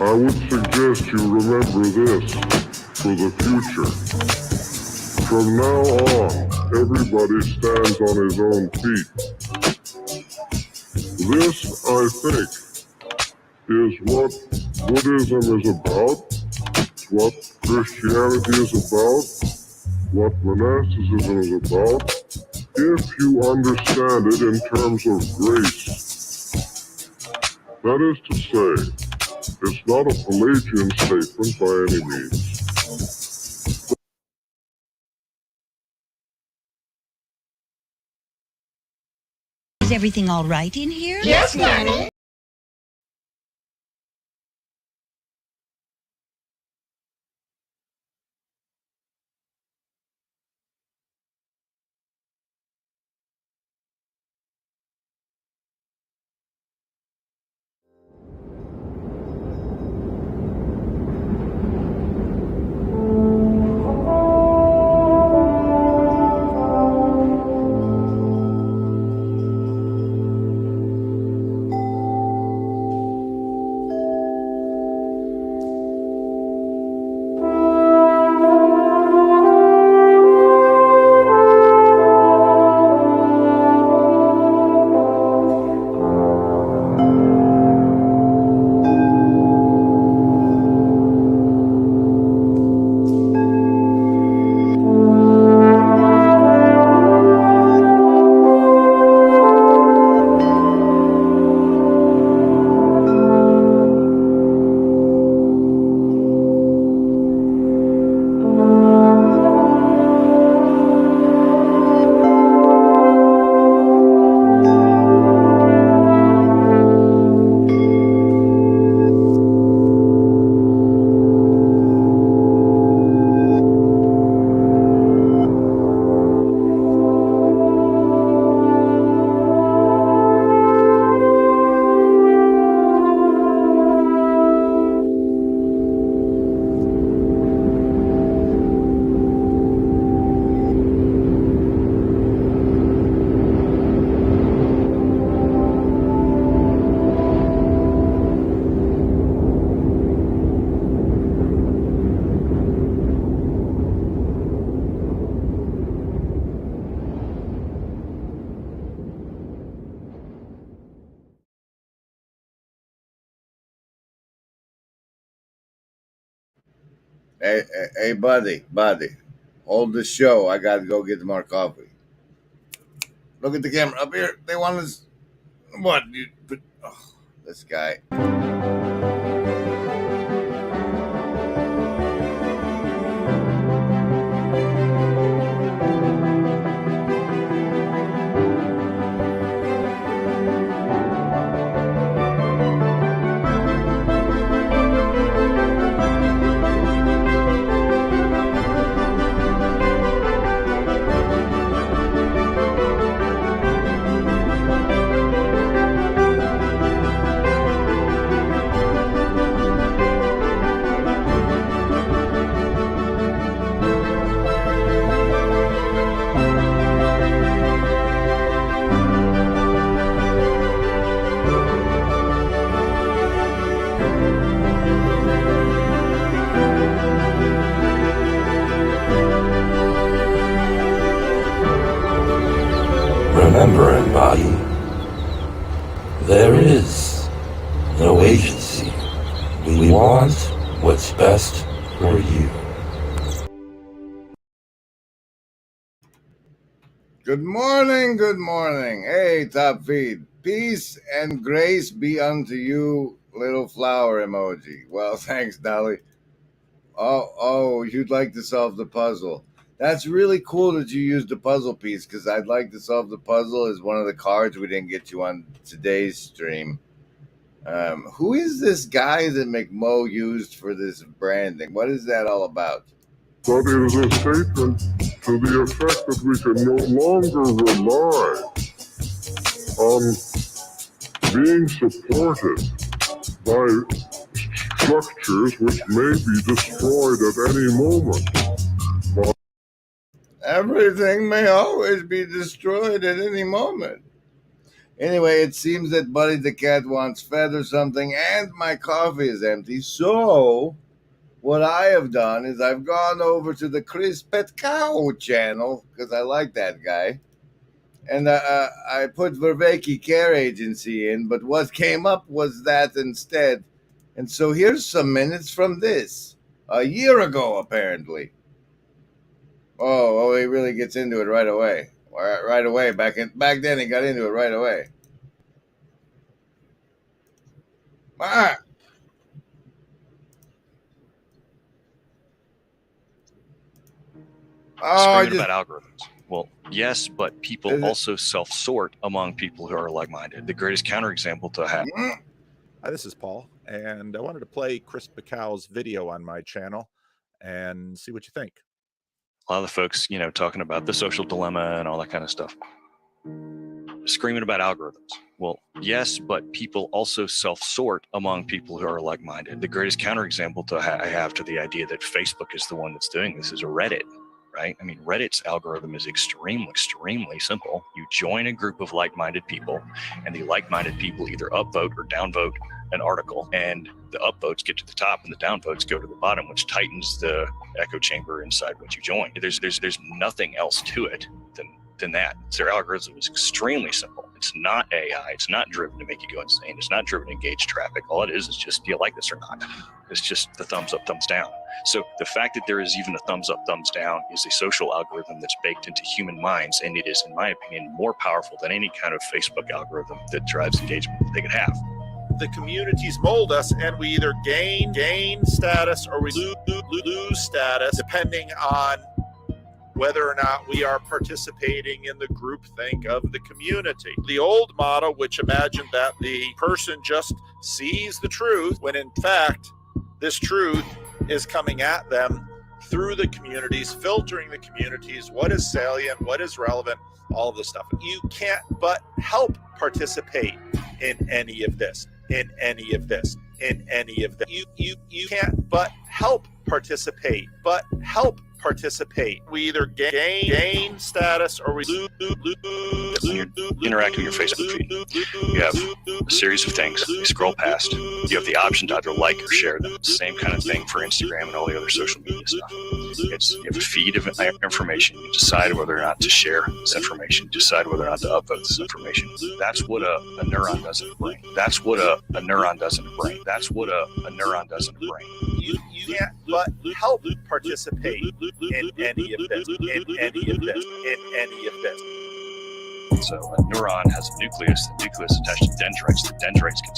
I would suggest you remember this for the future. From now on, everybody stands on his own feet. This, I think, is what Buddhism is about, what Christianity is about, what monasticism is about, if you understand it in terms of grace. That is to say, it's not a Pelagian statement by any means. Is everything all right in here? Yes, Nanny. Hey, buddy, hold the show. I gotta go get more coffee. Look at the camera up here. They want us. What? This guy. Remember, embody, there is no agency. We want what's best for you. Good morning. Hey, Top Feed. Peace and grace be unto you, little flower emoji. Well, thanks, Dolly. Oh, you'd like to solve the puzzle. That's really cool that you used the puzzle piece, because I'd like to solve the puzzle is one of the cards we didn't get you on today's stream. Who is this guy that McMo used for this branding? What is that all about? But it is a statement to the effect that we can no longer rely on being supported by structures which may be destroyed at any moment. Everything may always be destroyed at any moment. Anyway, it seems that Buddy the cat wants fed or something, and my coffee is empty. So, what I have done is I've gone over to the Chris Petkow channel, because I like that guy. And I put Verveki Care Agency in, but what came up was that instead. And so here's some minutes from this. A year ago, apparently. Oh, he really gets into it right away. Right away. Back then, he got into it right away. Ah. Screaming about algorithms. Well, yes, but people also self-sort among people who are like-minded. The greatest counterexample to have. Hi, this is Paul, and I wanted to play Chris Pacow's video on my channel and see what you think. A lot of the folks, talking about the social dilemma and all that kind of stuff. Screaming about algorithms. Well, yes, but people also self-sort among people who are like-minded. The greatest counterexample I have to the idea that Facebook is the one that's doing this is Reddit. Right? I mean, Reddit's algorithm is extremely simple. You join a group of like-minded people, and the like-minded people either upvote or downvote an article, and the upvotes get to the top and the downvotes go to the bottom, which tightens the echo chamber inside what you join. There's nothing else to it than that. Their algorithm is extremely simple. It's not AI. It's not driven to make you go insane. It's not driven to engage traffic. All it is just, do you like this or not? It's just the thumbs up, thumbs down. So the fact that there is even a thumbs up, thumbs down is a social algorithm that's baked into human minds. And it is, in my opinion, more powerful than any kind of Facebook algorithm that drives engagement that they could have. The communities mold us, and we either gain status or we lose status, depending on whether or not we are participating in the groupthink of the community. The old model, which imagined that the person just sees the truth, when in fact, this truth is coming at them through the communities, filtering the communities, what is salient, what is relevant, all of this stuff. You can't but help participate in any of this, in any of this, in any of that. You can't but help participate, We either gain status or we lose. When you're interacting with your Facebook feed, you have a series of things. You scroll past. You have the option to either like or share them. Same kind of thing for Instagram and all the other social media stuff. You have a feed of information. You decide whether or not to share this information. You decide whether or not to upvote this information. That's what a neuron does in the brain. That's what a neuron does in the brain. That's what a neuron does in the brain. You can't but help participate in any of this, in any of this, in any of this. So a neuron has a nucleus, the nucleus attached to dendrites. The dendrites get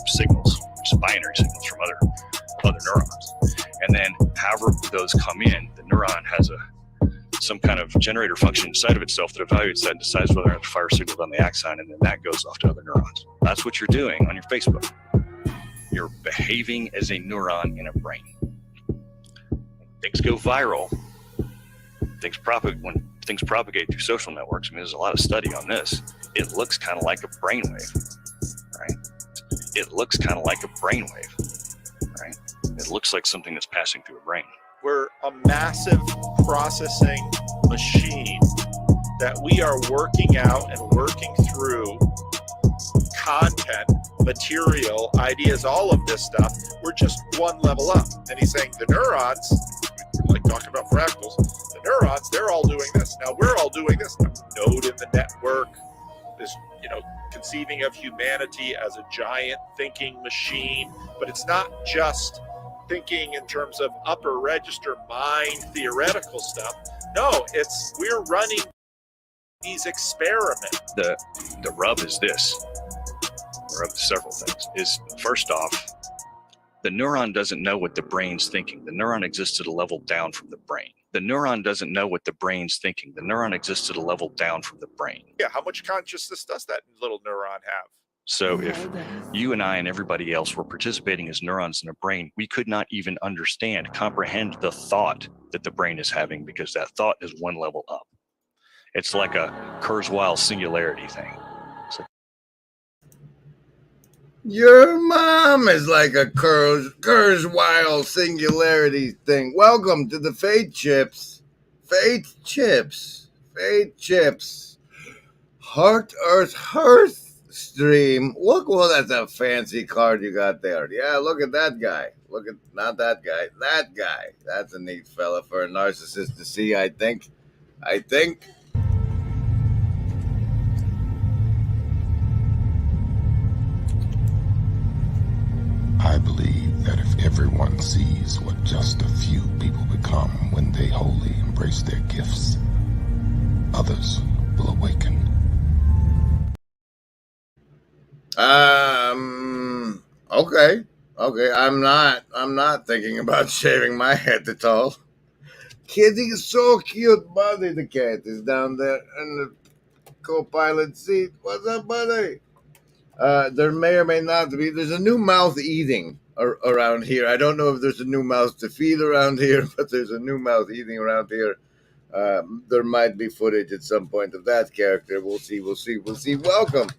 signals, just binary signals from other neurons. And then however those come in, the neuron has some kind of generator function inside of itself that evaluates that and decides whether or not to fire signals on the axon, and then that goes off to other neurons. That's what you're doing on your Facebook. You're behaving as a neuron in a brain. Things go viral. When things propagate through social networks, I mean, there's a lot of study on this. It looks kind of like a brainwave, right? It looks kind of like a brainwave, right? It looks like something that's passing through a brain. We're a massive processing machine that we are working out and working through content, material, ideas, all of this stuff. We're just one level up. And he's saying the neurons, like talking about fractals, the neurons, they're all doing this. Now we're all doing this. A node in the network, this, conceiving of humanity as a giant thinking machine. But it's not just thinking in terms of upper register mind theoretical stuff. No, we're running these experiments. The rub is this. The rub is several things. Is first off, the neuron doesn't know what the brain's thinking. The neuron exists at a level down from the brain. The neuron doesn't know what the brain's thinking. The neuron exists at a level down from the brain. Yeah, how much consciousness does that little neuron have? So if you and I and everybody else were participating as neurons in a brain, we could not even comprehend the thought that the brain is having, because that thought is one level up. It's like a Kurzweil singularity thing. Your mom is like a Kurzweil singularity thing. Welcome to the Fate Chips. Fate Chips. Fate Chips. Heart, Earth, Hearth. stream. Look, well, that's a fancy card you got there. Yeah, look at that guy. Look at, not that guy, that guy. That's a neat fella for a narcissist to see, I think. I think. I believe that if everyone sees what just a few people become when they wholly embrace their gifts, others will awaken. Okay. Okay, I'm not thinking about shaving my head at all. Kitty is so cute, Buddy the cat is down there in the co-pilot seat. What's up, Buddy? There may or may not be. There's a new mouth eating around here. I don't know if there's a new mouth to feed around here, but there's a new mouth eating around here. There might be footage at some point of that character. We'll see. We'll see. We'll see. Welcome.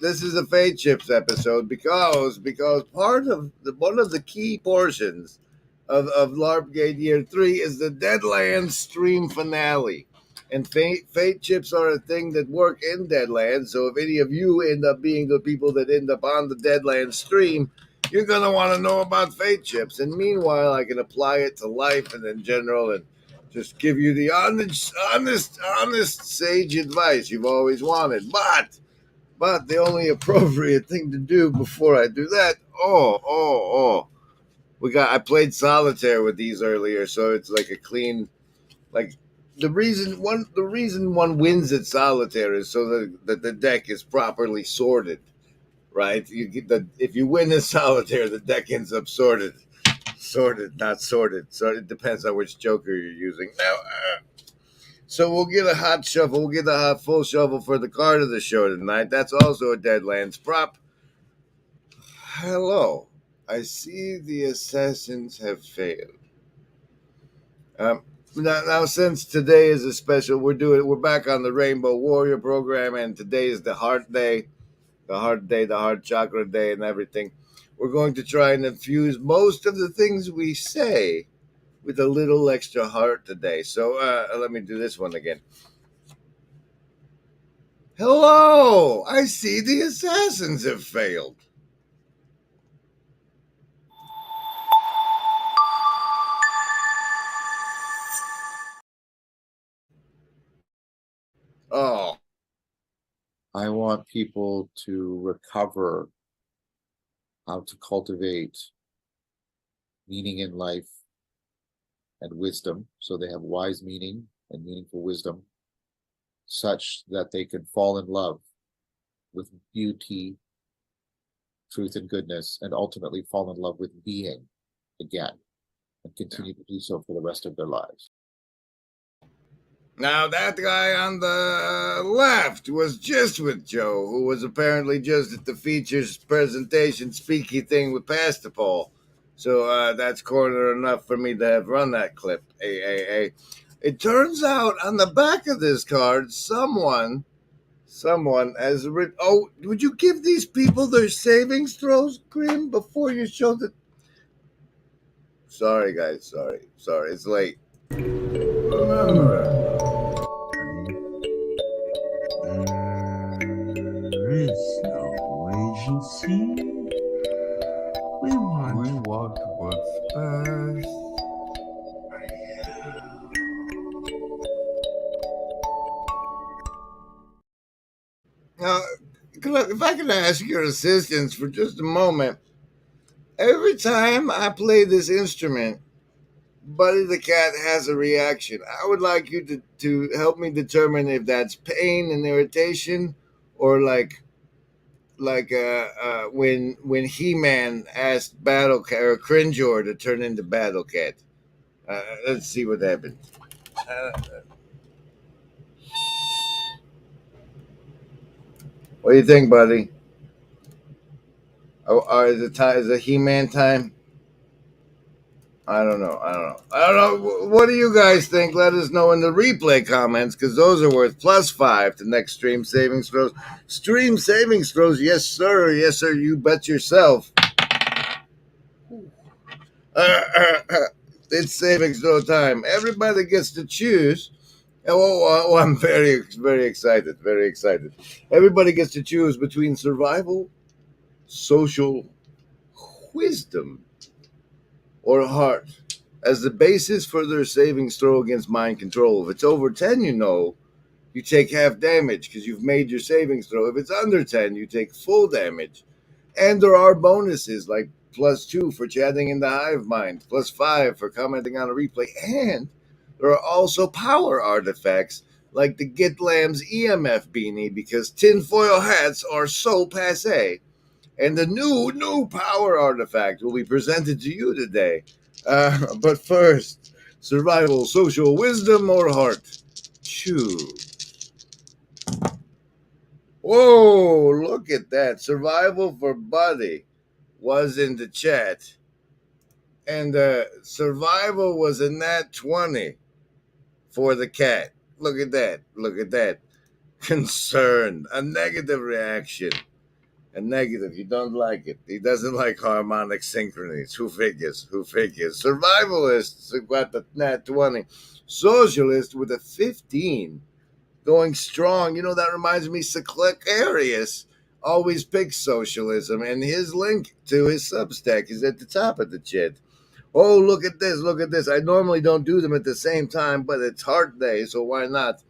This is a Fate Chips episode because part of one of the key portions of LARP Gate Year 3 is the Deadlands stream finale. And Fate Chips are a thing that work in Deadlands, so if any of you end up being the people that end up on the Deadlands stream, you're going to want to know about Fate Chips. And meanwhile, I can apply it to life and in general and just give you the honest sage advice you've always wanted. But the only appropriate thing to do before I do that, I played solitaire with these earlier, so it's like a clean, like the reason one wins at solitaire is so that the deck is properly sorted, right? If you win in solitaire, the deck ends up sorted, not sorted. So it depends on which joker you're using. Now, so we'll get a hot shuffle. We'll get a hot full shuffle for the card of the show tonight. That's also a Deadlands prop. Hello. I see the assassins have failed. Now, since today is a special, we're back on the Rainbow Warrior program, and today is the Heart Day, the Heart Chakra Day, and everything. We're going to try and infuse most of the things we say with a little extra heart today. So let me do this one again. Hello! I see the assassins have failed. Oh. I want people to recover how to cultivate meaning in life and wisdom, so they have wise meaning and meaningful wisdom, such that they can fall in love with beauty, truth, and goodness, and ultimately fall in love with being again, and continue to do so for the rest of their lives. Now, that guy on the left was just with Joe, who was apparently just at the features presentation speaky thing with Pastor Paul. So that's corner enough for me to have run that clip. It turns out on the back of this card, someone has written. Oh, would you give these people their savings throws, Grim, before you show the... Sorry, guys. Sorry. It's late. Remember, there is no agency. We want what's best. Now, if I could ask your assistance for just a moment. Every time I play this instrument, Buddy the cat has a reaction. I would like you to help me determine if that's pain and irritation, or like when He-Man asked Battle Cat or Cringor to turn into Battle Cat. Let's see what happens. What do you think, buddy? Is it He-Man time? I don't know. What do you guys think? Let us know in the replay comments, because those are worth +5 to next stream savings throws. Stream savings throws, yes, sir. Yes, sir. You bet yourself. It's savings throw time. Everybody gets to choose I'm very, very excited. Very excited. Everybody gets to choose between survival, social, wisdom, or heart as the basis for their savings throw against mind control. If it's over 10, you take half damage because you've made your savings throw. If it's under 10, you take full damage. And there are bonuses like +2 for chatting in the hive mind, +5 for commenting on a replay, and there are also power artifacts like the Git Lamb's EMF beanie because tinfoil hats are so passe. And the new power artifact will be presented to you today. But first, survival, social, wisdom, or heart? Choose. Whoa, look at that. Survival for Buddy was in the chat. And survival was a nat 20 for the cat. Look at that. Look at that. Concern, a negative reaction. A negative. You don't like it. He doesn't like harmonic synchronies. Who figures? Who figures? Survivalists got the nat 20. Socialist with a 15. Going strong. That reminds me, Seclecarius always picks socialism, and his link to his Substack is at the top of the chat. Oh, look at this. Look at this. I normally don't do them at the same time, but it's Heart Day, so why not?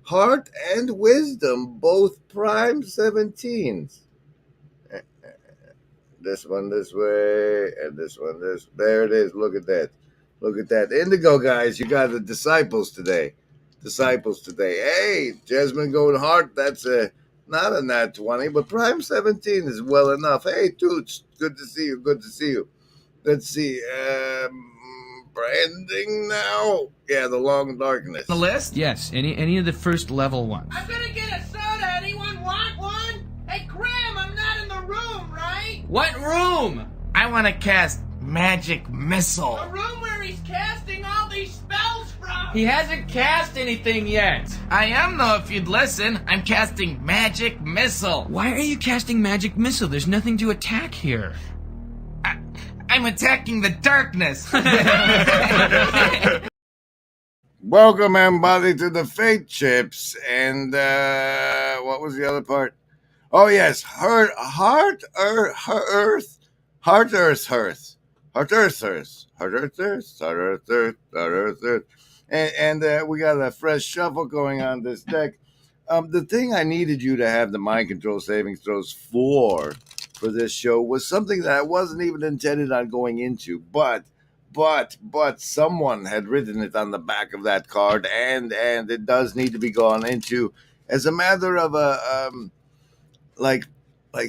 Heart and Wisdom, both prime 17s. This one this way, and this one this. There it is. Look at that. Look at that. Indigo, guys, you got the disciples today. Disciples today. Hey, Jasmine going Heart, that's not a nat 20, but prime 17 is well enough. Hey, Toots, good to see you. Good to see you. Let's see. Branding now. Yeah, the Long Darkness. The list? Yes, any of the first level ones. I'm gonna get a soda. Anyone want one? Hey, Graham, I'm not in the room, right? What room? I want to cast Magic Missile. The room where he's casting all these spells from. He hasn't cast anything yet. I am, though, if you'd listen. I'm casting Magic Missile. Why are you casting Magic Missile? There's nothing to attack here. I'm attacking the darkness. Welcome, everybody, to the Fate Chips. And what was the other part? Oh, yes. Heart Earth. And we got a fresh shuffle going on this deck. The thing I needed you to have the mind control savings throws for this show was something that I wasn't even intended on going into, but someone had written it on the back of that card, and it does need to be gone into as a matter of like,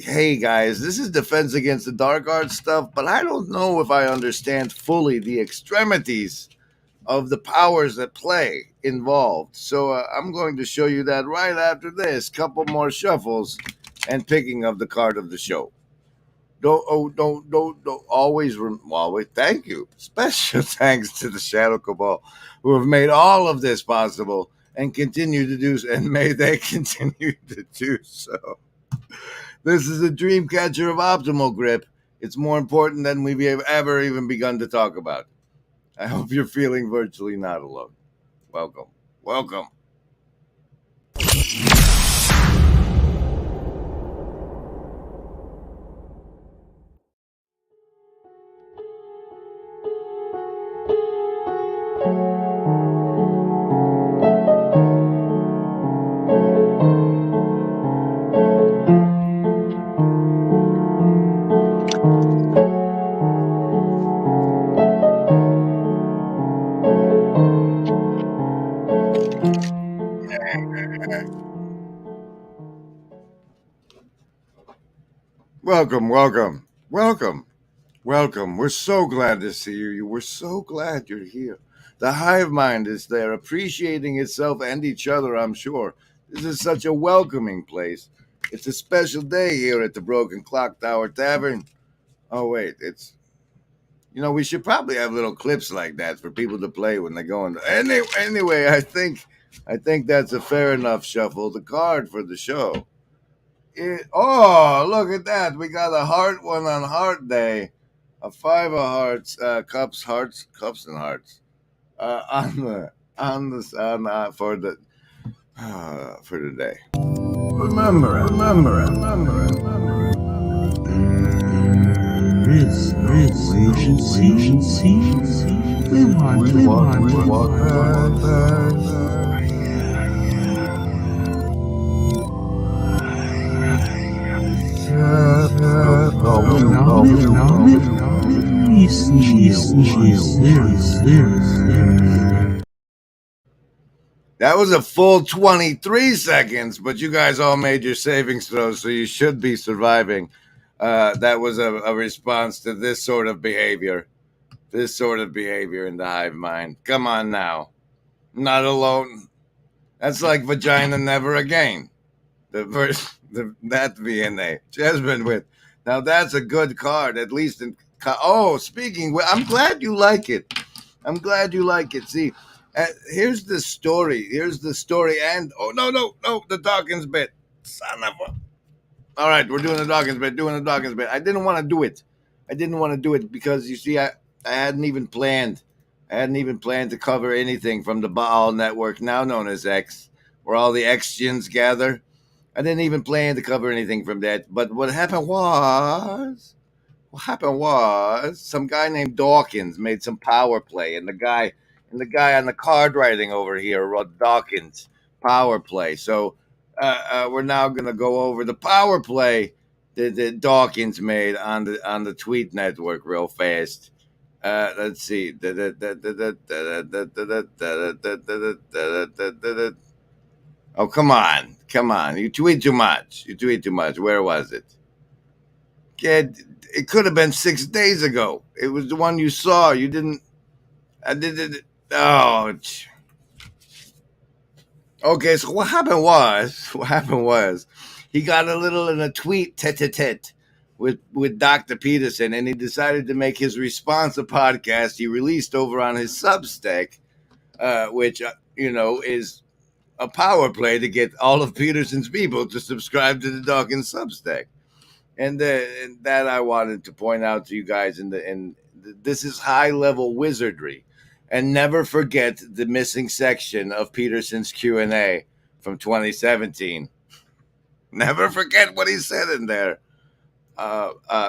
hey guys, this is Defense Against the Dark Arts stuff, but I don't know if I understand fully the extremities of the powers at play involved. So I'm going to show you that right after this. Couple more shuffles and picking of the card of the show. Don't always. Thank you. Special thanks to the Shadow Cabal, who have made all of this possible and continue to do so, and may they continue to do so. This is a dream catcher of optimal grip. It's more important than we've ever even begun to talk about. I hope you're feeling virtually not alone. Welcome. Welcome. Welcome. We're so glad to see you. We're so glad you're here. The hive mind is there, appreciating itself and each other, I'm sure. This is such a welcoming place. It's a special day here at the Broken Clock Tower Tavern. Oh, wait, we should probably have little clips like that for people to play when they go in. Anyway, I think that's a fair enough shuffle. The card for the show. Look at that. We got a heart one on Heart Day. A 5 of hearts, cups and hearts. For the for today. Remember it. There is no agency. We want what's best. That was a full 23 seconds, but you guys all made your savings throws, so you should be surviving. That was a response to this sort of behavior. This sort of behavior in the hive mind. Come on now. Not alone. That's like vagina never again. That VNA. Jasmine with. Now that's a good card, at least in. Speaking, I'm glad you like it. See, here's the story. And no, the Dawkins bit. Son of a. All right, we're doing the Dawkins bit. I didn't want to do it because you see, I hadn't even planned. To cover anything from the Baal network, now known as X, where all the X-gens gather. I didn't even plan to cover anything from that. But what happened was some guy named Dawkins made some power play, and the guy on the card writing over here wrote Dawkins power play. So we're now gonna go over the power play that Dawkins made on the tweet network real fast. Let's see. Oh, come on. You tweet too much. Where was it? Kid, it could have been 6 days ago. It was the one you saw. You didn't. I did it. Oh. Okay, so what happened was he got a little in a tweet tete-a-tete with Dr. Peterson, and he decided to make his response a podcast he released over on his Substack, which, is a power play to get all of Peterson's people to subscribe to the Dawkins Substack. And that I wanted to point out to you guys, and this is high-level wizardry. And never forget the missing section of Peterson's Q&A from 2017. Never forget what he said in there.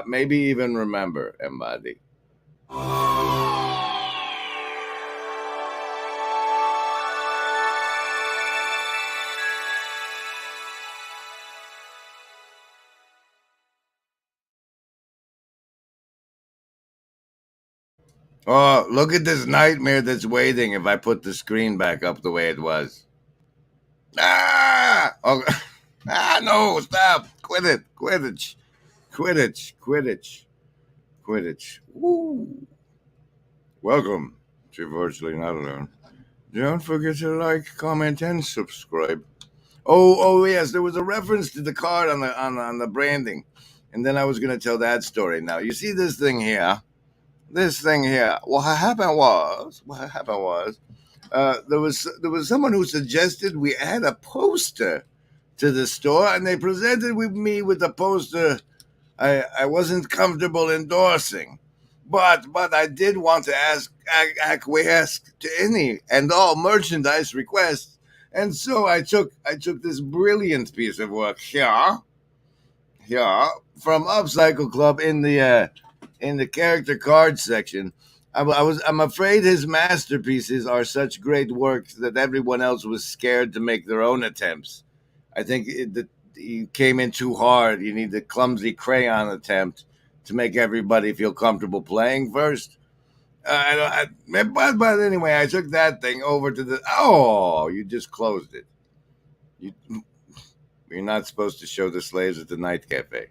Maybe even remember, Embody. Oh, look at this nightmare that's waiting if I put the screen back up the way it was. Oh, no, stop. Quit it. Quidditch. Woo. Welcome to Virtually Not Alone. Don't forget to like, comment, and subscribe. Oh yes, there was a reference to the card on the branding, and then I was going to tell that story. Now you see this thing here. What happened was there was someone who suggested we add a poster to the store, and they presented me with a poster I wasn't comfortable endorsing, but I did want to acquiesce to any and all merchandise requests, and so I took this brilliant piece of work here from Upcycle Club in the character card section. I'm afraid his masterpieces are such great works that everyone else was scared to make their own attempts. I think you came in too hard. You need the clumsy crayon attempt to make everybody feel comfortable playing first. But anyway, I took that thing over to the. Oh, you just closed it. You're not supposed to show the slaves at the night cafe.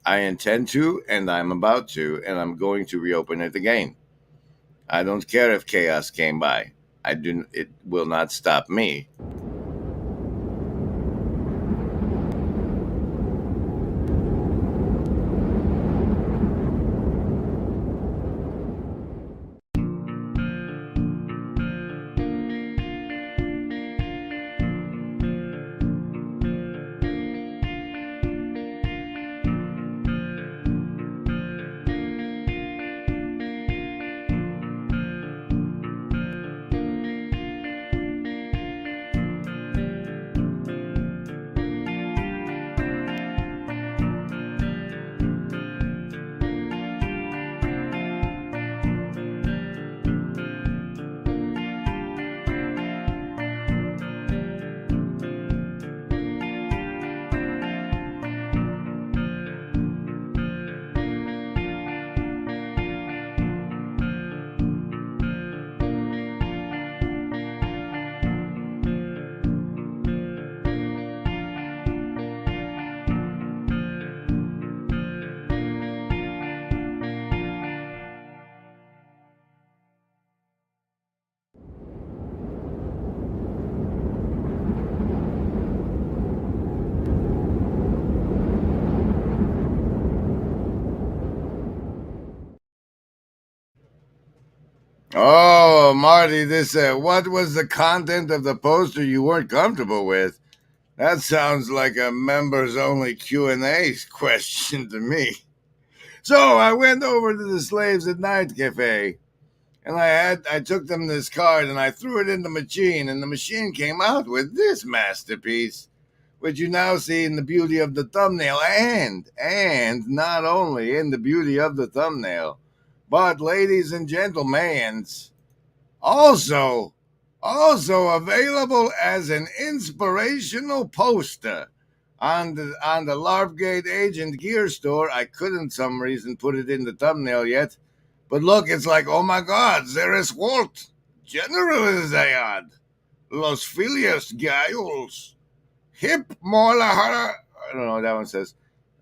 I intend to, and I'm about to, and I'm going to reopen it again. I don't care if chaos came by. It will not stop me. Oh, Marty, this, what was the content of the poster you weren't comfortable with? That sounds like a members-only Q&A question to me. So I went over to the Slaves at Night Cafe, and I took them this card, and I threw it in the machine, and the machine came out with this masterpiece, which you now see in the beauty of the thumbnail, and not only in the beauty of the thumbnail, but ladies and gentlemen, also available as an inspirational poster on the Larpgate Agent Gear Store. I couldn't some reason put it in the thumbnail yet, but look, it's like, oh my God, there is Walt, General Zayad, Los Filios Gaius, Hip Molahara. I don't know what that one says.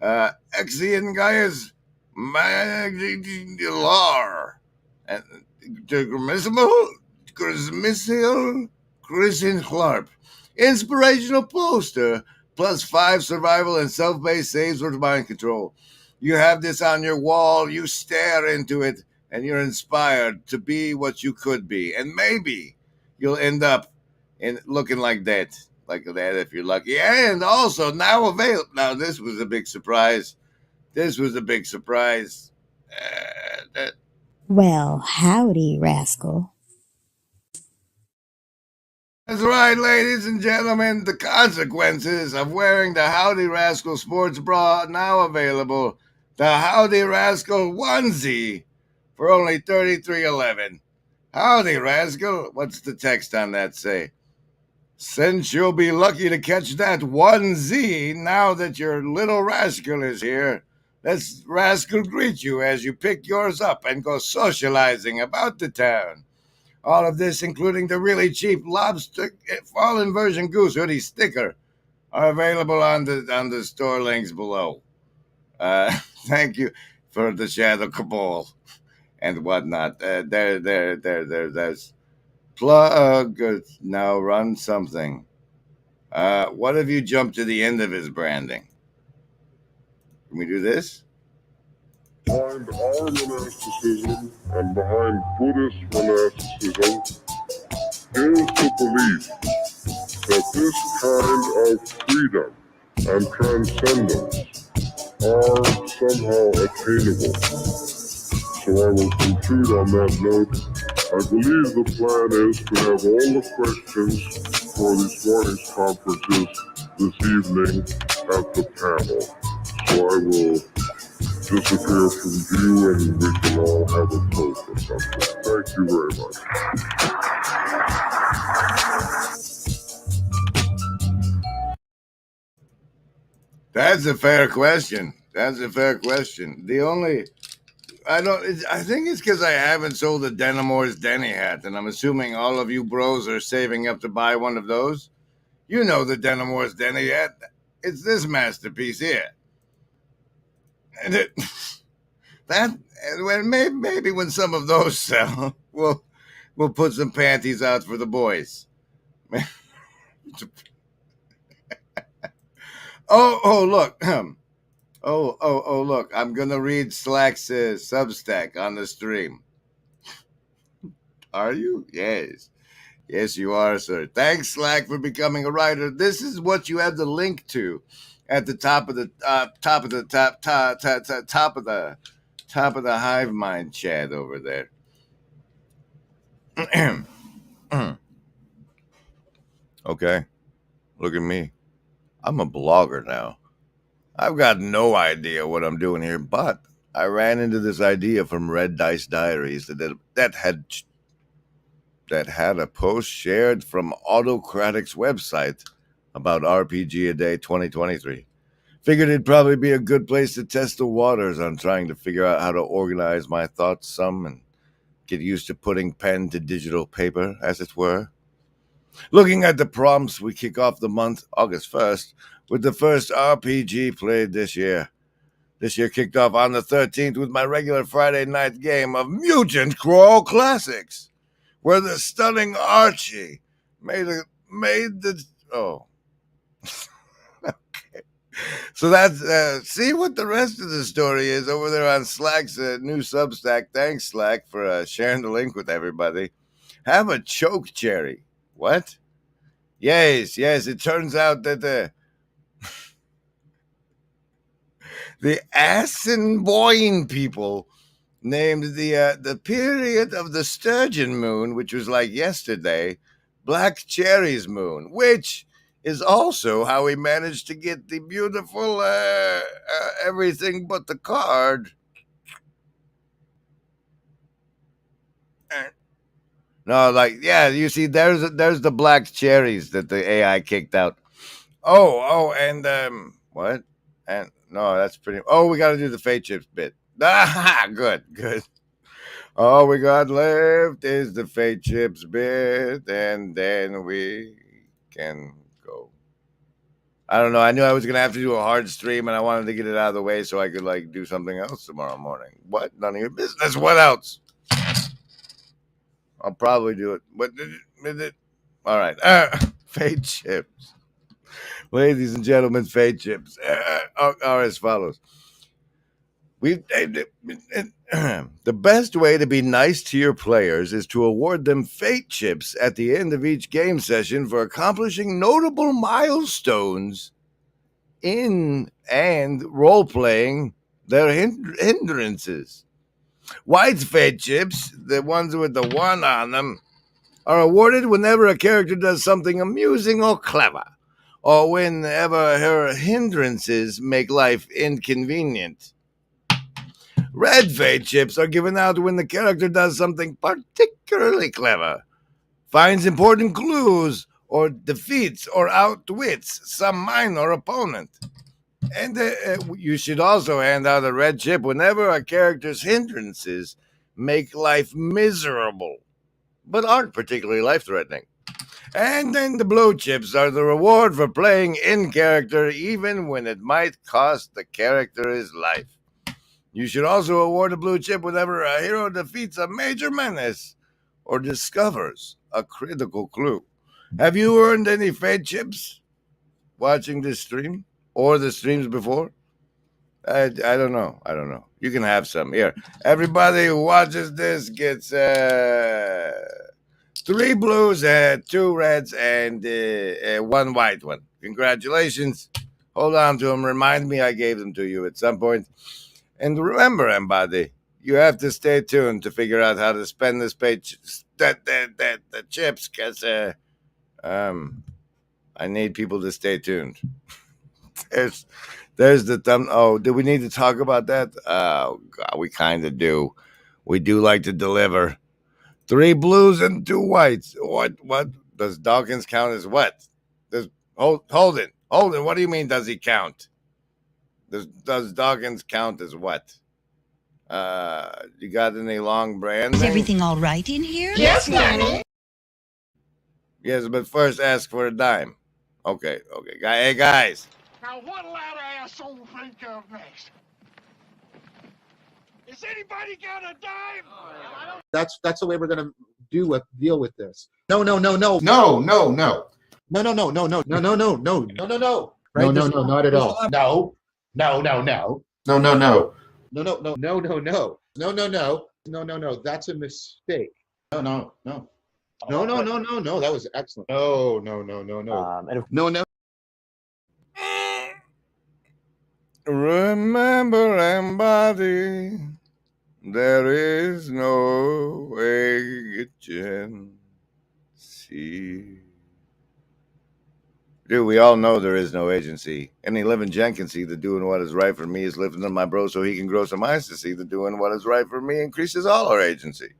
Exian Gaius Maglar. And Grismisil Christian Clarp. Inspirational poster plus 5 survival and self-based saves with mind control. You have this on your wall, you stare into it, and you're inspired to be what you could be. And maybe you'll end up in looking like that if you're lucky. And also now available. Now, this was a big surprise. Well, howdy, Rascal. That's right, ladies and gentlemen. The consequences of wearing the Howdy Rascal sports bra now available. The Howdy Rascal onesie for only $33.11. Howdy Rascal. What's the text on that say? Since you'll be lucky to catch that onesie now that your little rascal is here, let's Rascal greet you as you pick yours up and go socializing about the town. All of this, including the really cheap lobster fallen version Goose hoodie sticker, are available on the store links below. Thank you for the Shadow Cabal and whatnot. There's plug. Now run something. What if you jump to the end of his branding? Can we do this? Behind our monasticism and behind Buddhist monasticism is the belief that this kind of freedom and transcendence are somehow attainable. So I will conclude on that note. I believe the plan is to have all the questions for this morning's conferences this evening at the panel. So I will disappear from view and we can all have a toast or something. Thank you very much. That's a fair question. I think it's because I haven't sold a Denimore's Denny hat, and I'm assuming all of you bros are saving up to buy one of those. You know the Denimore's Denny hat. It's this masterpiece here. And maybe when some of those sell, we'll put some panties out for the boys. Oh, look. Oh, look. I'm going to read Slack's Substack on the stream. Are you? Yes. Yes, you are, sir. Thanks, Slack, for becoming a writer. This is what you have the link to at the top of the Hive Mind chat over there. Okay. Look at me. I'm a blogger now. I've got no idea what I'm doing here, but I ran into this idea from Red Dice Diaries that had a post shared from Autocratic's website about RPG A Day 2023. Figured it'd probably be a good place to test the waters on trying to figure out how to organize my thoughts some and get used to putting pen to digital paper, as it were. Looking at the prompts, we kick off the month, August 1st, with the first RPG played this year. This year kicked off on the 13th with my regular Friday night game of Mutant Crawl Classics, where the stunning Archie made the... Oh. Okay. So that's see what the rest of the story is over there on Slack's new Substack. Thanks, Slack, for sharing the link with everybody. Have a choke cherry. What? Yes. It turns out that the Assiniboine people named the period of the sturgeon moon, which was like yesterday, Black Cherry's moon, which is also how we managed to get the beautiful everything but the card. No, like, yeah, you see, there's the black cherries that the AI kicked out. And what? And no, that's pretty. Oh, we got to do the fate chips bit. Ah, good. All we got left is the fate chips bit, and then we can go. I don't know. I knew I was gonna have to do a hard stream, and I wanted to get it out of the way so I could like do something else tomorrow morning. What? None of your business. What else? I'll probably do it. What? All right. Fate chips, ladies and gentlemen. Fate chips are as follows. The best way to be nice to your players is to award them fate chips at the end of each game session for accomplishing notable milestones in and role-playing their hindrances. White fate chips, the ones with the one on them, are awarded whenever a character does something amusing or clever, or whenever her hindrances make life inconvenient. Red fate chips are given out when the character does something particularly clever, finds important clues, or defeats or outwits some minor opponent. And you should also hand out a red chip whenever a character's hindrances make life miserable, but aren't particularly life-threatening. And then the blue chips are the reward for playing in character, even when it might cost the character his life. You should also award a blue chip whenever a hero defeats a major menace or discovers a critical clue. Have you earned any fate chips watching this stream or the streams before? I don't know. You can have some. Here, everybody who watches this gets 3 blues, 2 reds, and 1 white one. Congratulations. Hold on to them. Remind me I gave them to you at some point. And remember, everybody, you have to stay tuned to figure out how to spend this page, the chips, because I need people to stay tuned. There's the thumb. Oh, do we need to talk about that? Oh, God, we kind of do. We do like to deliver. 3 blues and 2 whites. What does Dawkins count as what? Hold it. What do you mean? Does he count? Does Dawkins count as what? You got any long brand? Is everything all right in here? Yes, Daddy. Yes, but first ask for a dime. Okay. Hey, guys. Now, what'll that asshole think of next? Is anybody got a dime? That's the way we're gonna deal with this. No. No. Right? No, not at all. No. No. That's a mistake. No. No. That was excellent. No. No. Remember, everybody, there is no agency. Dude, we all know there is no agency. Any living gent can see that doing what is right for me is lifting up my bro so he can grow some eyes to see that doing what is right for me increases all our agency.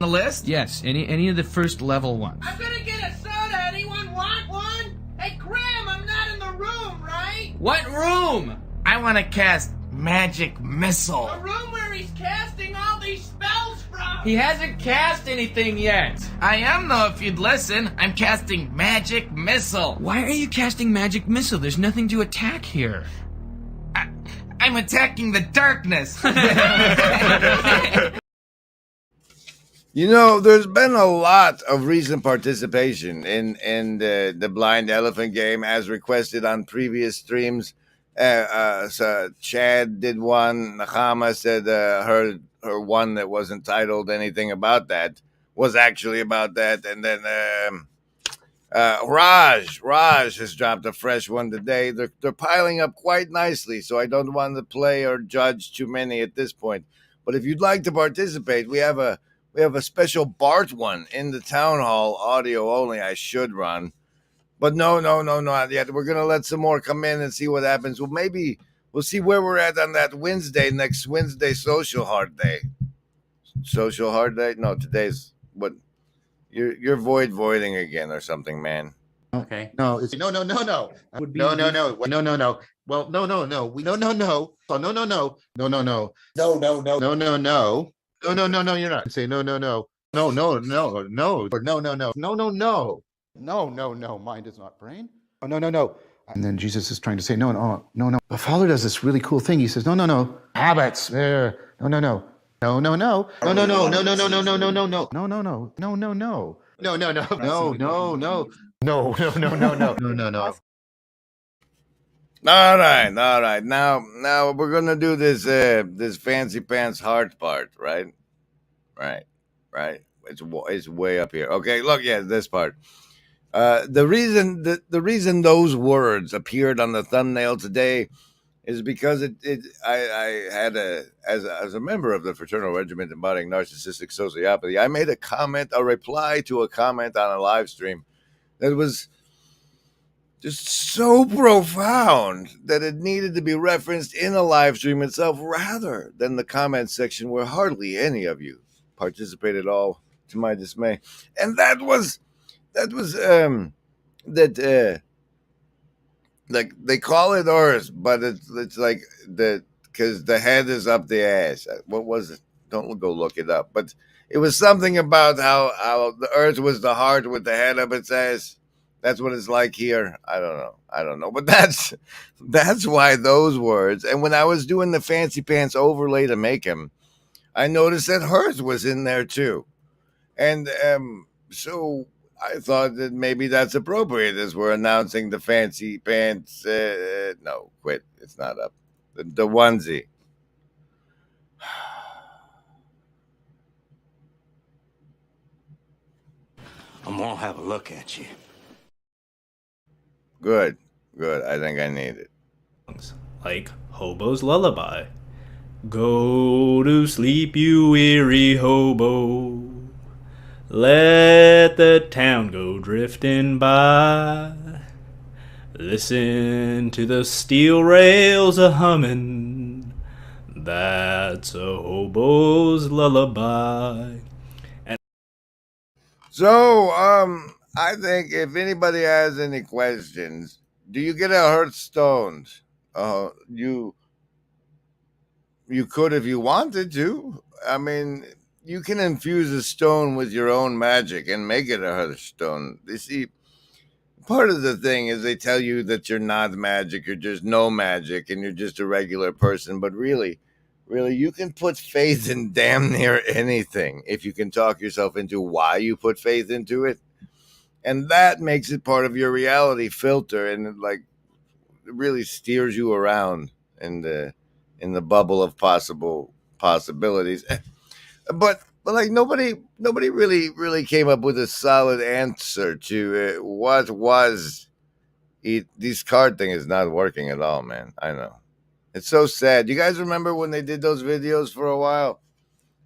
The list? Yes, any of the first level ones. I'm gonna get a soda. Anyone want one? Hey, Graham, I'm not in the room, right? What room? I want to cast Magic Missile. The room where he's casting all these spells from. He hasn't cast anything yet. I am, though, if you'd listen. I'm casting Magic Missile. Why are you casting Magic Missile? There's nothing to attack here. I'm attacking the darkness. You know, there's been a lot of recent participation in the blind elephant game, as requested on previous streams. So Chad did one. Nakama said her one that wasn't titled anything about that was actually about that, and then Raj has dropped a fresh one today. They're piling up quite nicely, so I don't want to play or judge too many at this point. But if you'd like to participate, we have a special Bart one in the town hall, audio only. I should run, but no, not yet. We're gonna let some more come in and see what happens. Well, maybe we'll see where we're at on that next Wednesday, social hard day. Social hard day? No, today's what? You're voiding again or something, man. Okay. No, it's no. Would be no. Well, no. We no. Oh, no. No. You're not. Say no. No. No. Mind is not brain. Oh, no. And then Jesus is trying to say no. The Father does this really cool thing. He says no. Habits. No. No. All right. Now we're gonna do this fancy pants heart part, right? Right. It's way up here. Okay, look, yeah, this part. The reason those words appeared on the thumbnail today is because I had as a member of the fraternal regiment embodying narcissistic sociopathy, I made a reply to a comment on a live stream that was just so profound that it needed to be referenced in a live stream itself rather than the comment section where hardly any of you participated at all, to my dismay. And that was like they call it Earth, but it's like because the head is up the ass. What was it? Don't go look it up. But it was something about how the Earth was the heart with the head up its ass. That's what it's like here. I don't know. But that's why those words. And when I was doing the fancy pants overlay to make him, I noticed that hers was in there too. And so I thought that maybe that's appropriate as we're announcing the fancy pants. No, quit. It's not up. The onesie. I'm gonna have a look at you. Good. I think I need it. Like Hobo's Lullaby. Go to sleep, you weary hobo. Let the town go drifting by. Listen to the steel rails a hummin'. That's a hobo's lullaby. So, I think if anybody has any questions, do you get a Hearthstone? You could if you wanted to. I mean, you can infuse a stone with your own magic and make it a Hearthstone. You see, part of the thing is they tell you that you're not magic, you're just no magic, and you're just a regular person. But really, you can put faith in damn near anything if you can talk yourself into why you put faith into it. And that makes it part of your reality filter, and it really steers you around in the bubble of possibilities. But like nobody really came up with a solid answer to what was it. This card thing is not working at all, man. I know. It's so sad. You guys remember when they did those videos for a while?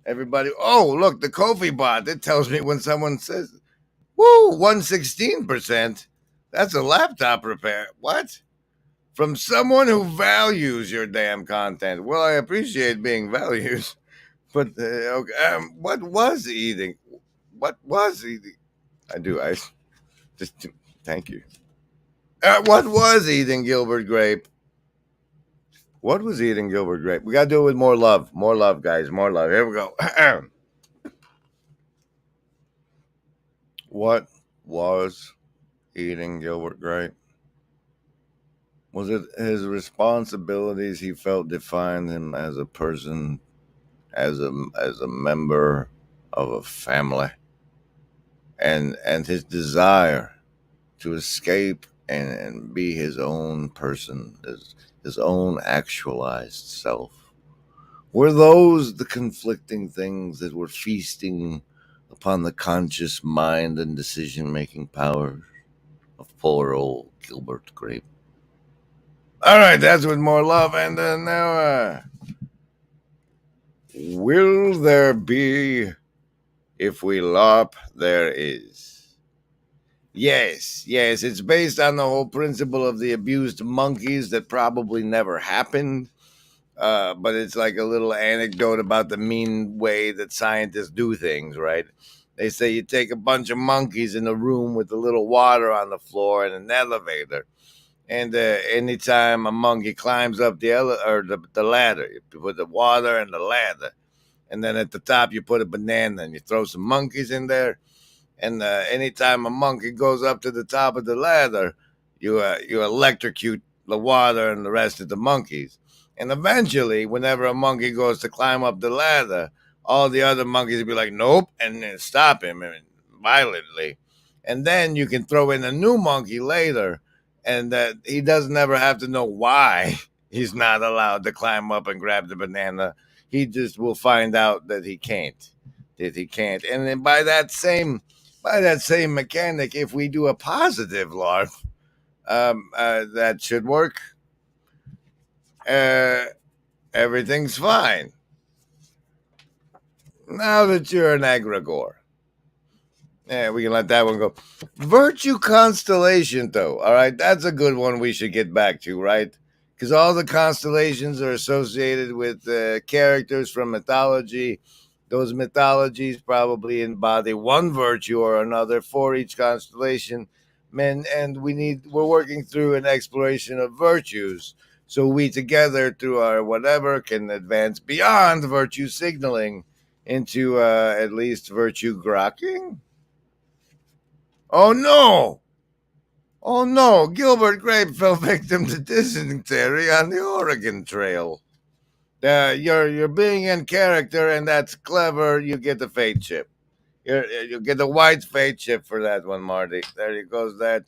Everybody, oh, look, the Kofi bot. It tells me when someone says, woo, 116%. That's a laptop repair. What? From someone who values your damn content. Well, I appreciate being valued. But, okay, what was eating? What was eating? I just, thank you. What was eating Gilbert Grape? What was eating Gilbert Grape? We got to do it with more love. More love, guys. More love. Here we go. What was eating Gilbert Grape? Was it his responsibilities he felt defined him as a person, as a member of a family, and his desire to escape and be his own person, his own actualized self. Were those the conflicting things that were feasting upon the conscious mind and decision-making powers of poor old Gilbert Grape? All right, that's with more love. And now, will there be? If we LARP, there is. Yes, it's based on the whole principle of the abused monkeys that probably never happened. But it's like a little anecdote about the mean way that scientists do things, right? They say you take a bunch of monkeys in a room with a little water on the floor and an elevator. And anytime a monkey climbs up the ladder, you put the water and the ladder. And then at the top, you put a banana and you throw some monkeys in there. And anytime a monkey goes up to the top of the ladder, you electrocute the water and the rest of the monkeys. And eventually, whenever a monkey goes to climb up the ladder, all the other monkeys will be like, nope, and then stop him violently. And then you can throw in a new monkey later, and he doesn't ever have to know why he's not allowed to climb up and grab the banana. He just will find out that he can't. And then by that same mechanic, if we do a positive LARP, that should work. Everything's fine. Now that you're an egregore. Yeah, we can let that one go. Virtue Constellation, though. All right, that's a good one we should get back to, right? Because all the constellations are associated with characters from mythology. Those mythologies probably embody one virtue or another for each constellation. And we're working through an exploration of virtues. So we together, through our whatever, can advance beyond virtue signaling into at least virtue grokking. Oh no! Oh no! Gilbert Grape fell victim to dysentery on the Oregon Trail. You're being in character, and that's clever. You get the fate chip. You get the white fate chip for that one, Marty. There you goes. That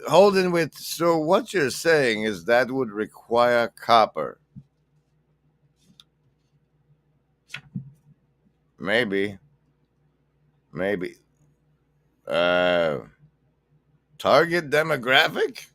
holding with. So what you're saying is that would require copper. Maybe. Target demographic?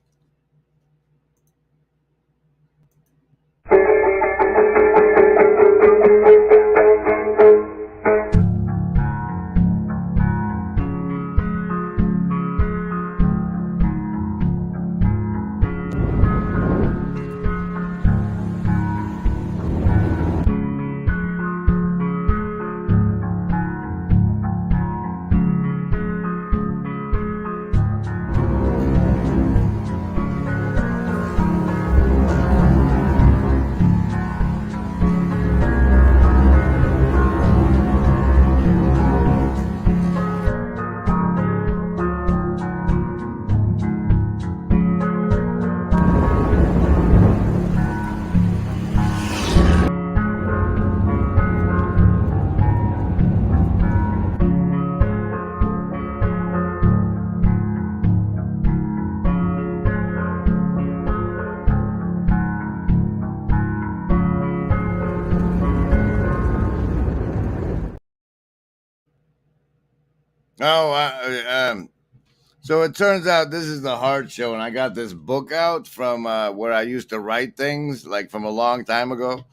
So it turns out this is the Heart Show, and I got this book out from where I used to write things, like from a long time ago,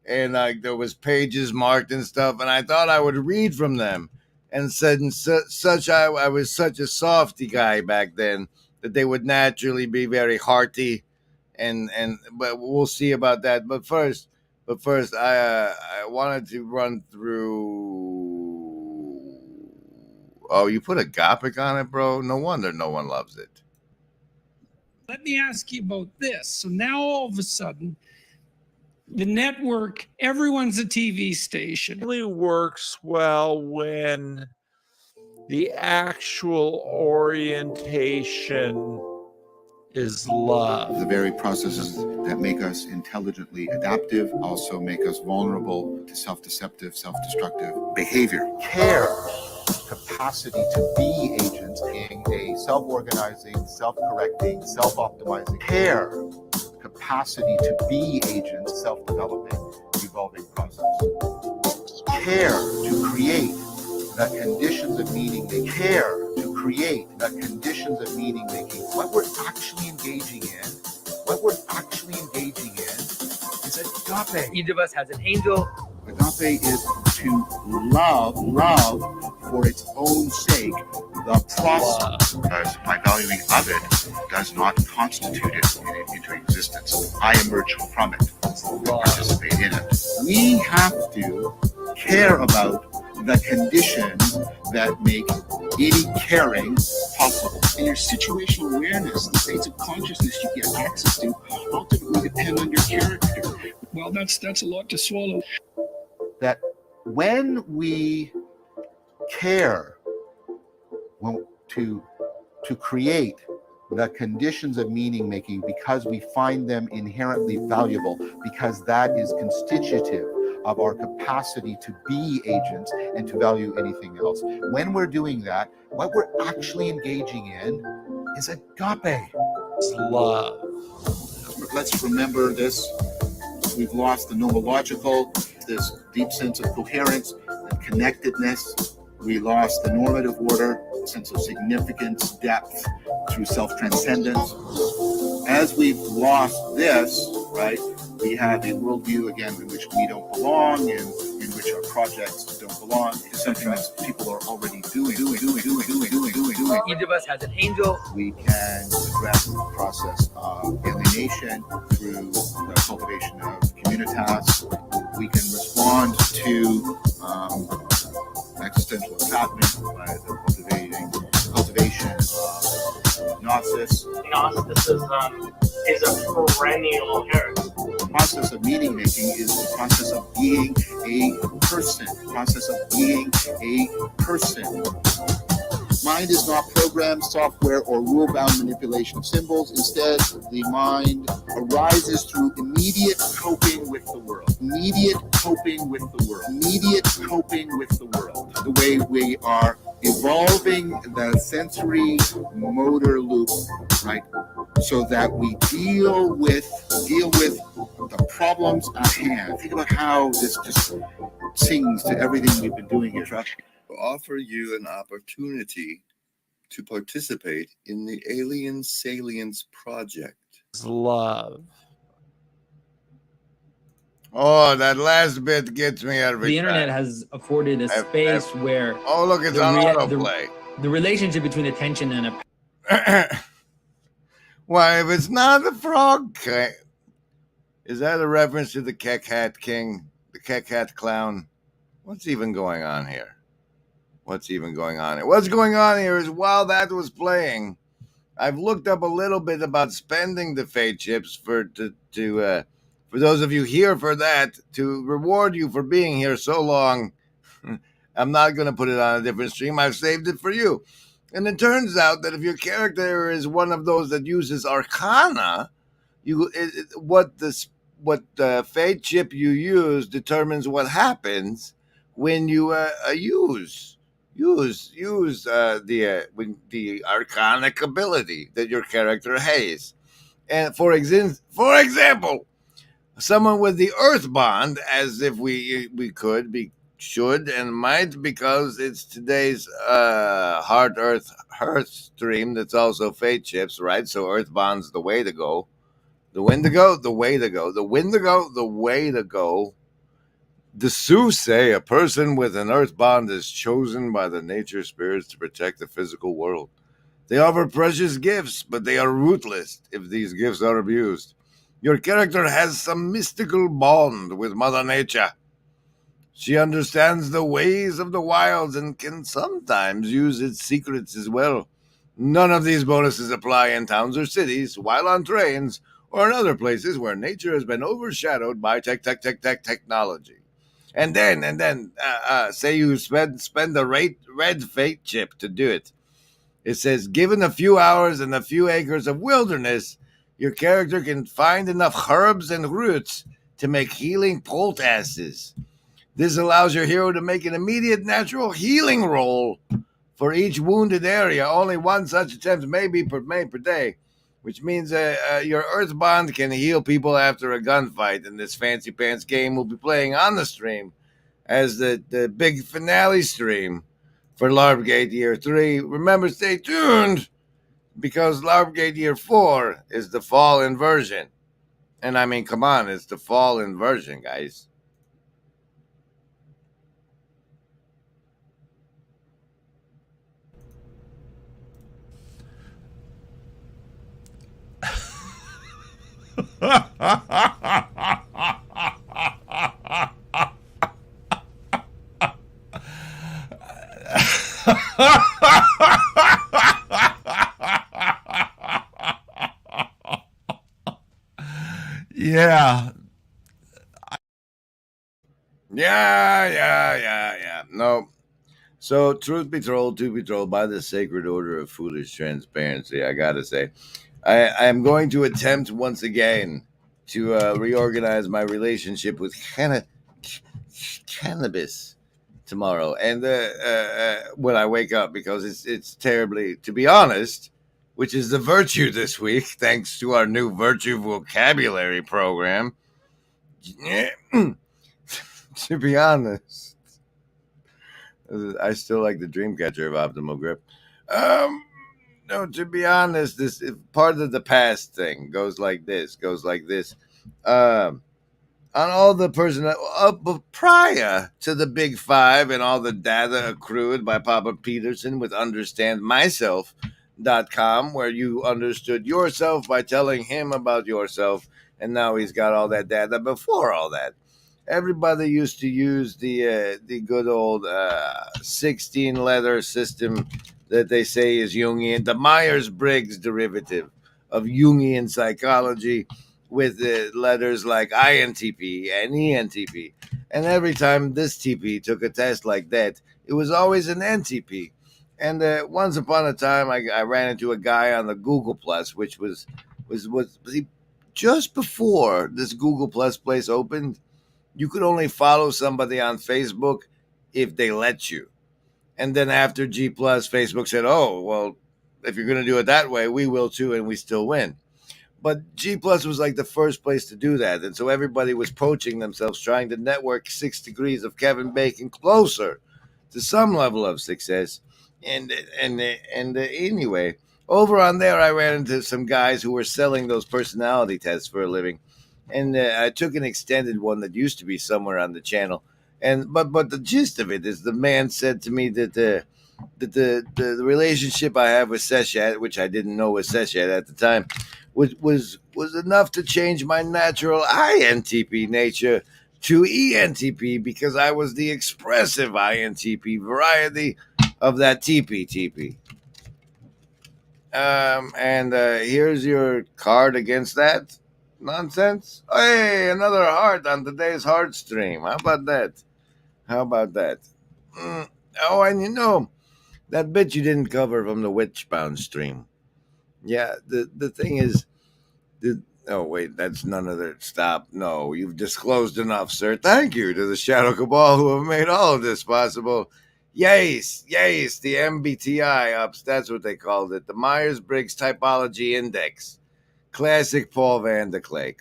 and there was pages marked and stuff, and I thought I would read from them, and said I was such a softy guy back then that they would naturally be very hearty, and but we'll see about that. But first, I wanted to run through. Oh, you put a Gothic on it, bro? No wonder no one loves it. Let me ask you about this. So now all of a sudden, the network, everyone's a TV station. It really works well when the actual orientation is love. The very processes that make us intelligently adaptive also make us vulnerable to self-deceptive, self-destructive behavior. Care, capacity to be agents, being a self-organizing, self-correcting, self-optimizing. Care, capacity to be agents, self-developing, evolving process. Care to create the conditions of meaning. They care to create the conditions of meaning making. What we're actually engaging in, is agape. Each of us has an angel. Agape is to love for its own sake, the process. Because my valuing of it does not constitute it into existence. I emerge from it, participate in it. We have to care about the conditions that make any caring possible. And your situational awareness, the states of consciousness you get access to, ultimately depend on your character. Well, that's a lot to swallow. That when we care to create the conditions of meaning making because we find them inherently valuable, because that is constitutive of our capacity to be agents and to value anything else. When we're doing that, what we're actually engaging in is agape. It's love. Let's remember this. We've lost the nomological, this deep sense of coherence and connectedness. We lost the normative order, sense of significance, depth through self-transcendence. As we've lost this, right, we have a worldview, again, in which we don't belong, and in which our projects don't belong. It's something that people are already doing. Each of us has an angel. We can address the process of alienation through the cultivation of communitas. We can respond to existential entrapment by the cultivation of gnosis. Gnosticism is a perennial heresy. The process of meaning making is the process of being a person. Mind is not programmed software or rule-bound manipulation of symbols. Instead, the mind arises through immediate coping with the world. The way we are evolving the sensory motor loop, right? So that we deal with the problems at hand. Think about how this just sings to everything we've been doing here, Chuck. Offer you an opportunity to participate in the Alien Salience Project. It's love. Oh, that last bit gets me every The internet time. has afforded a space where Oh, look, it's on autoplay. The relationship between attention and a Why, if it's not the frog king, is that a reference to the Keck Hat King, the Keck Hat Clown? What's even going on here? What's going on here is while that was playing, I've looked up a little bit about spending the fate chips for those of you here for that, to reward you for being here so long. I'm not going to put it on a different stream. I've saved it for you. And it turns out that if your character is one of those that uses Arcana, what the fate chip you use determines what happens when you use the arcanic ability that your character has. And for example, someone with the Earth bond, as if we should and might, because it's today's Heart Earth stream that's also fate chips, right? So Earth bond's the way to go. The way to go. The Sioux say a person with an Earth bond is chosen by the nature spirits to protect the physical world. They offer precious gifts, but they are ruthless if these gifts are abused. Your character has some mystical bond with Mother Nature. She understands the ways of the wilds and can sometimes use its secrets as well. None of these bonuses apply in towns or cities, while on trains, or in other places where nature has been overshadowed by technology. And then, say you spend a red fate chip to do it. It says, given a few hours and a few acres of wilderness, your character can find enough herbs and roots to make healing poultices. This allows your hero to make an immediate natural healing roll for each wounded area. Only one such attempt may be made per day, which means your Earthbond can heal people after a gunfight. And this fancy pants game will be playing on the stream as the big finale stream for Larpgate Year 3. Remember, stay tuned, because Larpgate Year 4 is the fall inversion. And I mean, come on, it's the fall inversion, guys. Yeah. Yeah. No. So, truth be told, by the sacred order of foolish transparency, I gotta say, I am going to attempt once again to reorganize my relationship with cannabis tomorrow, and when I wake up, because it's terribly, to be honest, which is the virtue this week, thanks to our new virtue vocabulary program. To be honest, I still like the Dreamcatcher of Optimal Grip. No, to be honest, this part of the past thing goes like this. On all the personnel prior to the Big Five and all the data accrued by Papa Peterson with UnderstandMyself.com, where you understood yourself by telling him about yourself, and now he's got all that data before all that. Everybody used to use the good old 16-letter system that they say is Jungian, the Myers-Briggs derivative of Jungian psychology, with letters like INTP and ENTP. And every time this TP took a test like that, it was always an NTP. And once upon a time, I ran into a guy on the Google Plus, which was just before this Google Plus place opened. You could only follow somebody on Facebook if they let you. And then after G Plus, Facebook said, oh, well, if you're going to do it that way, we will too, and we still win. But G Plus was like the first place to do that. And so everybody was poaching themselves, trying to network 6 degrees of Kevin Bacon closer to some level of success. And anyway, over on there, I ran into some guys who were selling those personality tests for a living. And I took an extended one that used to be somewhere on the channel. But the gist of it is, the man said to me that the relationship I have with Seshat, which I didn't know was Seshat at the time, was enough to change my natural INTP nature to ENTP, because I was the expressive INTP variety of that TP. And here's your card against that nonsense. Hey, another heart on today's heart stream. How about that? Oh, and you know, that bit you didn't cover from the Witchbound stream. Yeah, the thing is, oh wait, that's none of the stop. No, you've disclosed enough, sir. Thank you to the Shadow Cabal who have made all of this possible. Yes, the MBTI ups, that's what they called it. The Myers-Briggs Typology Index. Classic Paul Vanderklay.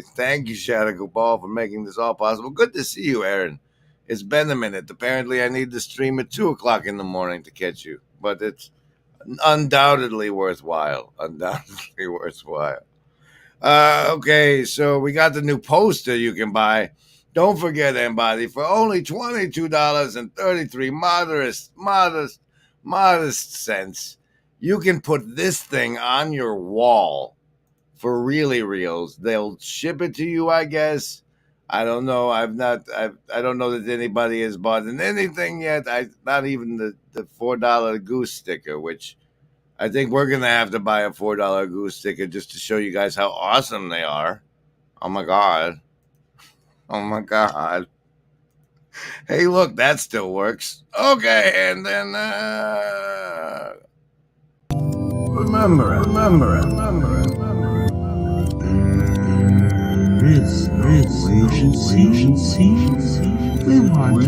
Thank you, Shadow Cabal, for making this all possible. Good to see you, Aaron. It's been a minute. Apparently, I need to stream at 2 o'clock in the morning to catch you, but it's undoubtedly worthwhile. Okay, so we got the new poster you can buy. Don't forget, everybody, for only $22.33 modest cents, you can put this thing on your wall for really reals. They'll ship it to you, I guess. I don't know. I don't know that anybody has bought anything yet. Not even the $4 Goose sticker, which I think we're going to have to buy a $4 Goose sticker just to show you guys how awesome they are. Oh my God. Hey, look, that still works. Okay, and then Remember it. This agency. We want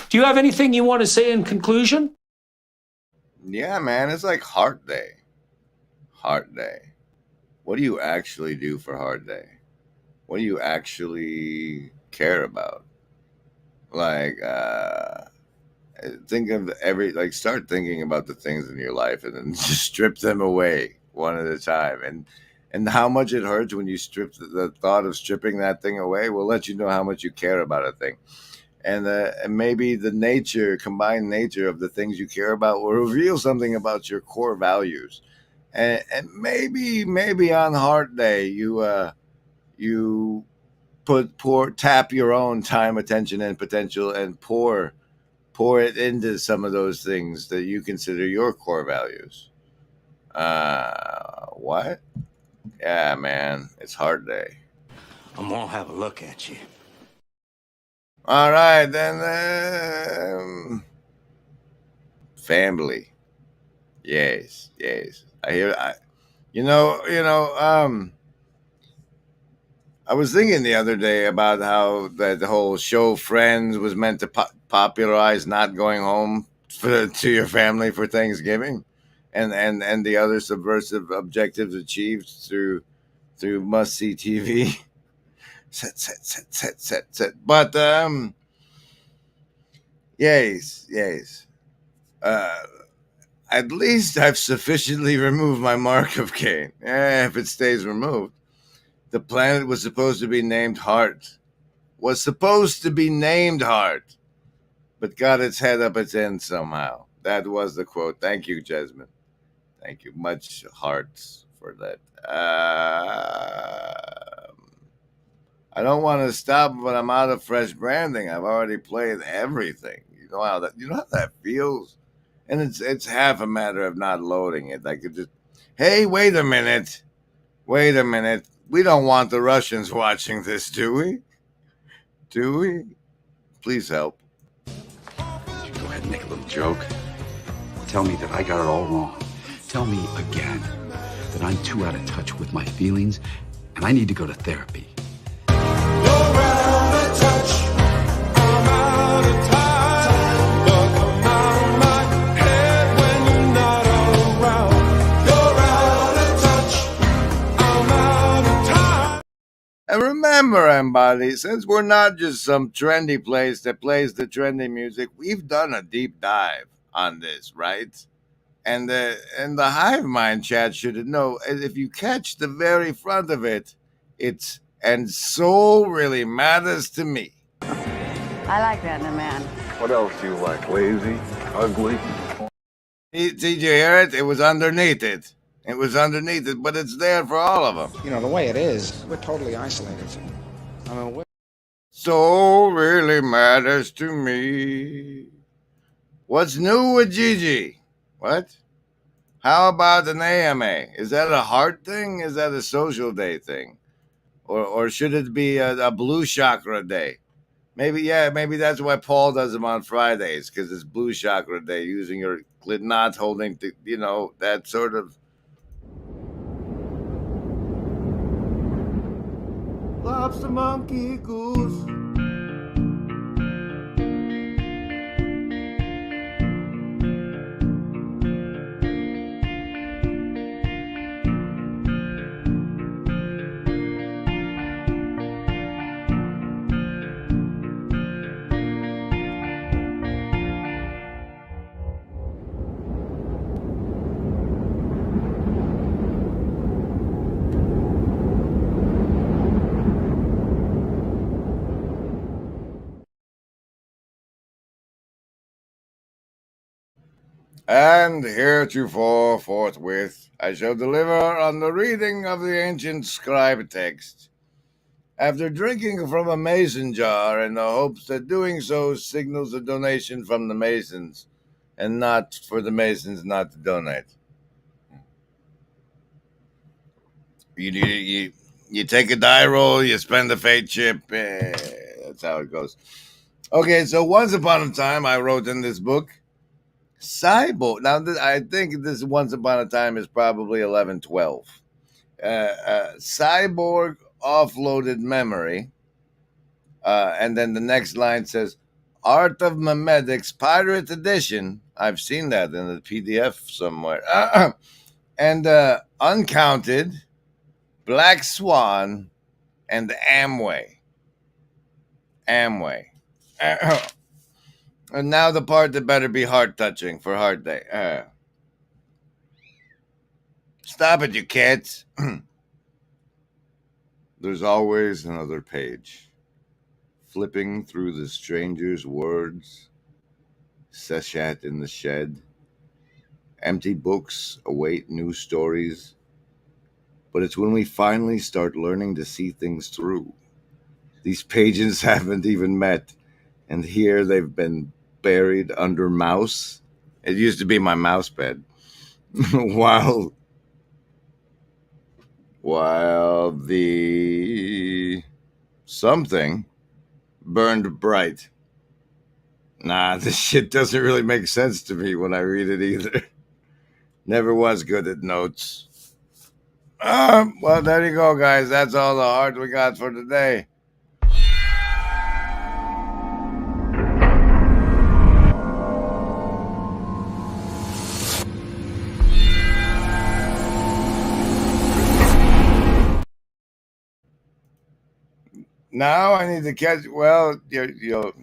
Do you have anything you want to say in conclusion? yeah, man, it's like Heart Day. Heart Day. What do you actually do for Heart Day? What do you actually care about? Like, think of start thinking about the things in your life and then just strip them away one at a time. And how much it hurts when you strip the thought of stripping that thing away will let you know how much you care about a thing. And maybe the combined nature of the things you care about will reveal something about your core values. And maybe on Heart Day you tap your own time, attention, and potential, and pour it into some of those things that you consider your core values. What? Yeah, man, it's Heart Day. I'm gonna have a look at you. All right, then. Family. Yes. I was thinking the other day about how the whole show Friends was meant to popularize not going home to your family for Thanksgiving, and the other subversive objectives achieved through must see TV. Set. But yes. At least I've sufficiently removed my mark of Cain. If it stays removed. The planet was supposed to be named Heart. But got its head up its end somehow. That was the quote. Thank you, Jasmine. Thank you. Much hearts for that. I don't want to stop, but I'm out of fresh branding. I've already played everything. You know how that feels? And it's half a matter of not loading it. I could just, hey, wait a minute. We don't want the Russians watching this, do we? Please help. Go ahead and make a little joke. Tell me that I got it all wrong. Tell me again that I'm too out of touch with my feelings and I need to go to therapy. And remember, everybody, since we're not just some trendy place that plays the trendy music, we've done a deep dive on this, right? And the Hive Mind chat should know, if you catch the very front of it, it's "and soul really matters to me." I like that in a man. What else do you like? Lazy? Ugly? Did you hear it? It was underneath it. But it's there for all of them. You know, the way it is, we're totally isolated. I mean, Soul really matters to me. What's new with Gigi? What? How about an AMA? Is that a heart thing? Is that a social day thing? Or should it be a blue chakra day? Maybe that's why Paul does them on Fridays, because it's blue chakra day, using your not holding, that sort of. Lobster monkey goose. And heretofore, forthwith, I shall deliver on the reading of the ancient scribe text, after drinking from a mason jar in the hopes that doing so signals a donation from the masons, and not for the masons not to donate. You take a die roll, you spend a fate chip. That's how it goes. Okay, so once upon a time, I wrote in this book, Cyborg. Now, I think this once upon a time is probably 1112. Cyborg offloaded memory. And then the next line says, Art of Memetics Pirate Edition. I've seen that in the PDF somewhere. And Uncounted, Black Swan, and Amway. Amway. And now the part that better be heart-touching for Heart Day. Stop it, you kids. There's always another page. Flipping through the stranger's words, seshat in the shed. Empty books await new stories. But it's when we finally start learning to see things through. These pages haven't even met, and here they've been buried under mouse. It used to be my mouse bed. while the something burned bright. Nah, this shit doesn't really make sense to me when I read it either. Never was good at notes. Well, there you go, guys. That's all the heart we got for today. Now I need to catch. Well, you'll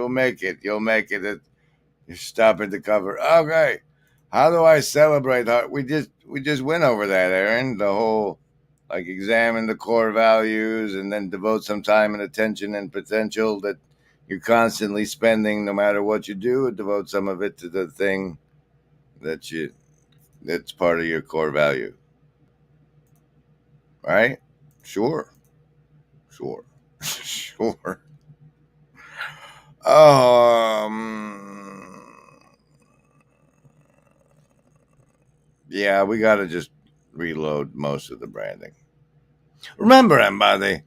make it. You'll make it. You're stopping the cover. Okay. How do I celebrate heart? We just went over that, Aaron. The whole examine the core values and then devote some time and attention and potential that you're constantly spending no matter what you do. Devote some of it to the thing that's part of your core value. Right? Sure. Sure. Yeah, we got to just reload most of the branding. Remember, everybody,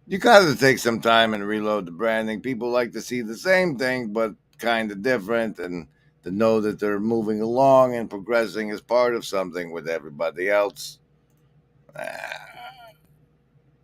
you got to take some time and reload the branding. People like to see the same thing, but kind of different, and to know that they're moving along and progressing as part of something with everybody else.